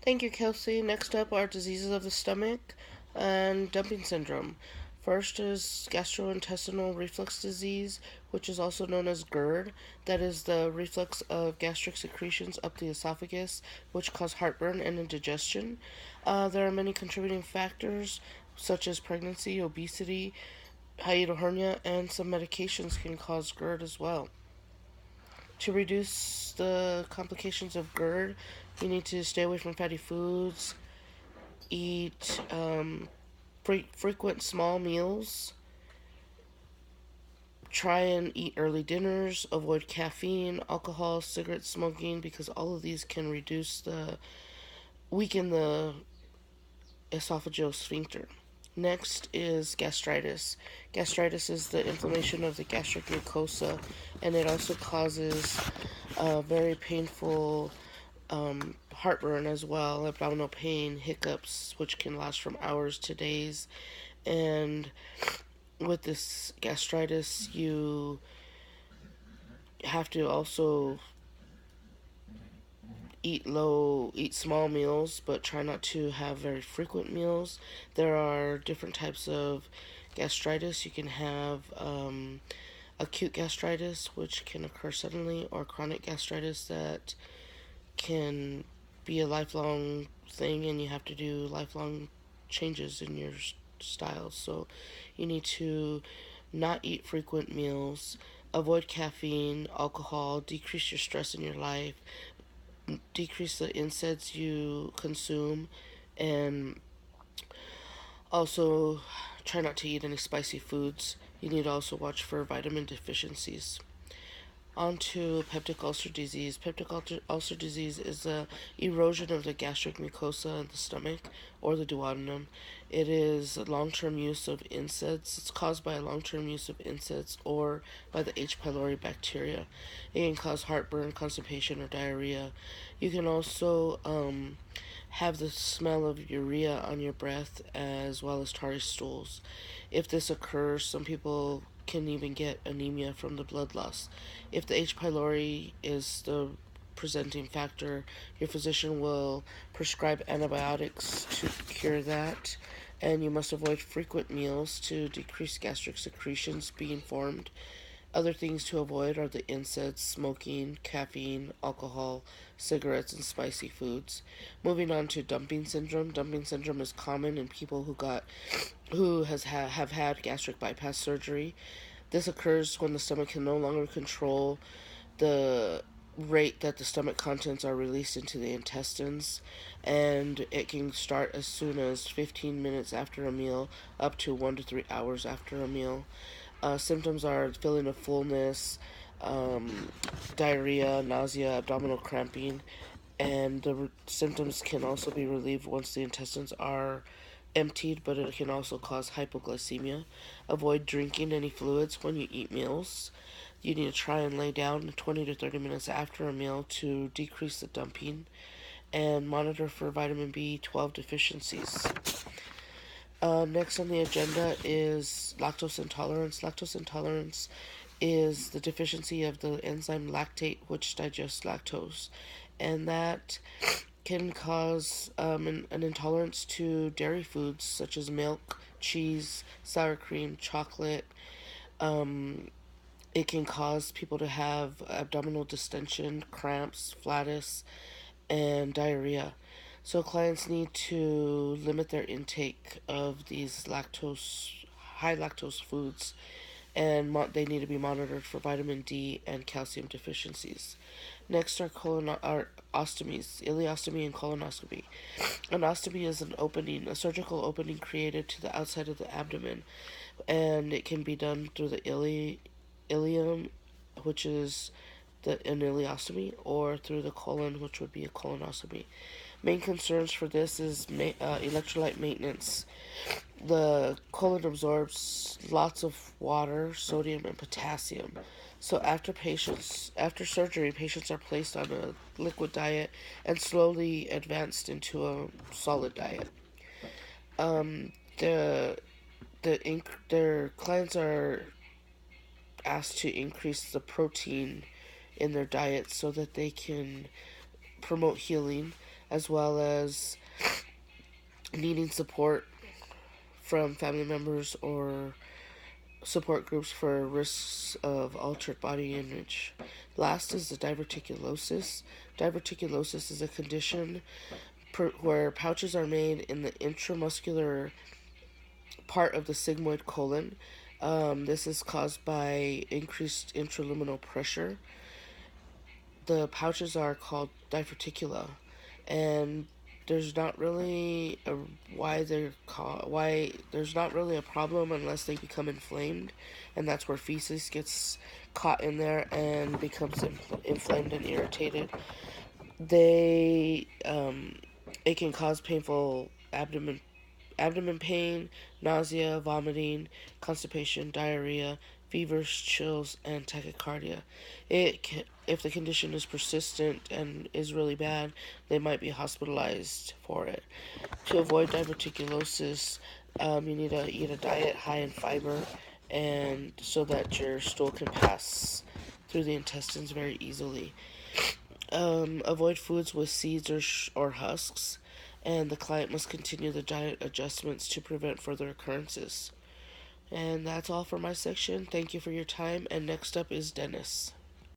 Thank you, Kelsey. Next up are diseases of the stomach and dumping syndrome. First is gastrointestinal reflux disease, which is also known as GERD. That is the reflux of gastric secretions up the esophagus, which cause heartburn and indigestion. There are many contributing factors, such as pregnancy, obesity, hiatal hernia, and some medications can cause GERD as well. To reduce the complications of GERD, you need to stay away from fatty foods, eat frequent small meals, try and eat early dinners, avoid caffeine, alcohol, cigarette smoking, because all of these can weaken the esophageal sphincter. Next is gastritis. Gastritis is the inflammation of the gastric mucosa, and it also causes very painful heartburn as well, abdominal pain, hiccups, which can last from hours to days. And with this gastritis, you have to also eat small meals, but try not to have very frequent meals. There are different types of gastritis. You can have acute gastritis, which can occur suddenly, or chronic gastritis that can be a lifelong thing, and you have to do lifelong changes in your styles. So you need to not eat frequent meals, avoid caffeine, alcohol, decrease your stress in your life, decrease the NSAIDs you consume, and also try not to eat any spicy foods. You need to also watch for vitamin deficiencies. On to peptic ulcer disease. Ulcer disease is the erosion of the gastric mucosa in the stomach or the duodenum. It is long-term use of NSAIDs. It's caused by a long-term use of NSAIDs or by the H. pylori bacteria. It can cause heartburn, constipation, or diarrhea. You can also have the smell of urea on your breath as well as tarry stools. If this occurs, some people can even get anemia from the blood loss. If the H. pylori is the presenting factor, your physician will prescribe antibiotics to cure that, and you must avoid frequent meals to decrease gastric secretions being formed. Other things to avoid are the NSAIDs, smoking, caffeine, alcohol, cigarettes, and spicy foods. Moving on to dumping syndrome. Dumping syndrome is common in people have had gastric bypass surgery. This occurs when the stomach can no longer control the rate that the stomach contents are released into the intestines, and it can start as soon as 15 minutes after a meal up to 1 to 3 hours after a meal. Symptoms are feeling of fullness, um, diarrhea, nausea, abdominal cramping, and the symptoms can also be relieved once the intestines are emptied, but it can also cause hypoglycemia. Avoid drinking any fluids when you eat meals. You need to try and lay down 20 to 30 minutes after a meal to decrease the dumping, and monitor for vitamin B12 deficiencies. Next on the agenda is lactose intolerance. Lactose intolerance is the deficiency of the enzyme lactate, which digests lactose, and that can cause an intolerance to dairy foods such as milk, cheese, sour cream, chocolate. Um, it can cause people to have abdominal distension, cramps, flatus, and diarrhea. So clients need to limit their intake of these high lactose foods, and they need to be monitored for vitamin D and calcium deficiencies. Next are ostomies, ileostomy and colonoscopy. An ostomy is a surgical opening created to the outside of the abdomen, and it can be done through the ileum, which is an ileostomy, or through the colon, which would be a colonoscopy. Main concerns for this is electrolyte maintenance. The colon absorbs lots of water, sodium, and potassium. So after surgery, patients are placed on a liquid diet and slowly advanced into a solid diet. Um, the their clients are asked to increase the protein in their diet so that they can promote healing. as well as needing support from family members or support groups for risks of altered body image. Last is the diverticulosis. Diverticulosis is a condition where pouches are made in the intramuscular part of the sigmoid colon. This is caused by increased intraluminal pressure. The pouches are called diverticula, and there's not really a why there's not really a problem unless they become inflamed, and that's where feces gets caught in there and becomes inflamed and irritated. They it can cause painful abdomen pain, nausea, vomiting, constipation, diarrhea, fevers, chills, and tachycardia. If the condition is persistent and is really bad, they might be hospitalized for it. To avoid diverticulosis, you need to eat a diet high in fiber, and so that your stool can pass through the intestines very easily. Avoid foods with seeds or husks, and the client must continue the diet adjustments to prevent further occurrences. And that's all for my section. Thank you for your time, and next up is Dennis.